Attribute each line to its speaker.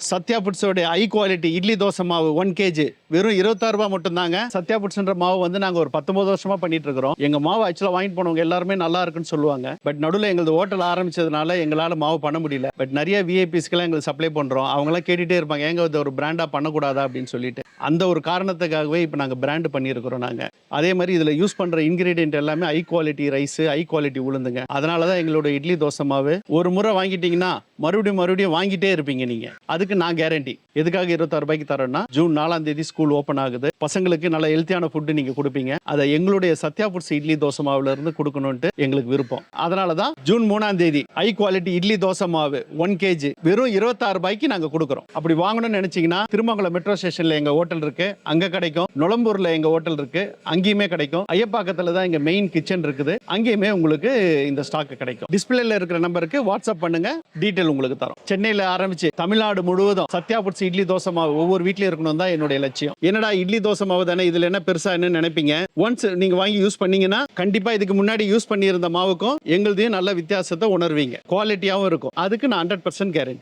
Speaker 1: Sathya புட்ஸோட high quality idli dosa மாவு 1 kg வெறும் 26 ரூபாய் மட்டும் தாங்க. சத்யா புட்ஸ்ன்ற மாவு வந்து நாங்க ஒரு 19 வருஷமா பண்ணிட்டு இருக்கிறோம். எங்க மாவு ஆக்சுவலா வாங்கிட்டு போனவங்க எல்லாருமே நல்லா இருக்குன்னு சொல்லுவாங்க. பட் நடுவில் எங்களது ஹோட்டல் ஆரம்பிச்சதுனால எங்களால மாவு பண்ண முடியல. பட் நிறைய விஐபிஸ்க்கெல்லாம் எங்களுக்கு சப்ளை பண்றோம். அவங்களாம் கேட்டுட்டே இருப்பாங்க, ஏங்க இது ஒரு பிராண்டா பண்ணக்கூடாதா அப்படின்னு சொல்லிட்டு. அந்த ஒரு காரணத்துக்காகவே இப்போ நாங்கள் பிராண்ட் பண்ணியிருக்கிறோம். நாங்கள் அதே மாதிரி இதில் யூஸ் பண்ணுற இன்கிரீடியன்ட் எல்லாமே high quality rice, high quality உளுந்துங்க. அதனால தான் எங்களோட இட்லி தோசை மாவு ஒரு முறை வாங்கிட்டீங்கன்னா மறுபடியும் வாங்கிட்டே இருப்பீங்க நீங்க. அதுக்கு நான் கேரண்டி. எதுக்காக 26 ரூபாய்க்கு தரோம்னா, ஜூன் 4ஆம் தேதி ஸ்கூல் ஓப்பன் ஆகுது. பசங்களுக்கு நல்ல ஹெல்த்தியான ஃபுட்டு நீங்க கொடுப்பீங்க. அதை எங்களுடைய சத்யா புட்ஸ் இட்லி தோசை மாவுல இருந்து கொடுக்கணும்ட்டு எங்களுக்கு விருப்பம். அதனால தான் ஜூன் 3ஆம் தேதி ஹை குவாலிட்டி இட்லி தோசை மாவு 1 kg வெறும் 26 ரூபாய்க்கு நாங்க கொடுக்குறோம். அப்படி வாங்கணும்னு நினைச்சீங்கன்னா திருமங்கலம் மெட்ரோ ஸ்டேஷன்ல எங்க ஹோட்டல் இருக்கு, அங்க கிடைக்கும். நுளம்பூர்ல எங்க ஹோட்டல் இருக்கு, அங்கேயுமே கிடைக்கும். ஐயப்பாக்கத்துல தான் எங்க மெயின் கிச்சன் இருக்குது, அங்கேயுமே உங்களுக்கு இந்த ஸ்டாக் கிடைக்கும். டிஸ்பிளேல இருக்கிற நம்பருக்கு வாட்ஸ்அப் பண்ணுங்க, டீடைல் உங்களுக்கு தரோம். சென்னையில ஆரம்பிச்சு தமிழ்நாடு முழுவதும் சத்யா புட்ஸ் இட்லி தோசை மாவு ஒவ்வொரு வீட்லயும் இருக்கணும் தான் என்னுடைய லட்சியம். என்னடா இட்லி தோசை மாவு தானே, இதுல என்ன பெருசா என்ன நினைப்பீங்க? ஒன்ஸ் நீங்க வாங்கி யூஸ் பண்ணீங்கன்னா கண்டிப்பா இதுக்கு முன்னாடி யூஸ் பண்ணியிருந்த மாவுக்கும் எங்களுதையும் நல்ல வித்தியாசத்தை உணர்வீங்க. குவாலிட்டியாவும் இருக்கும். அதுக்கு நான் 100% கேரண்டி.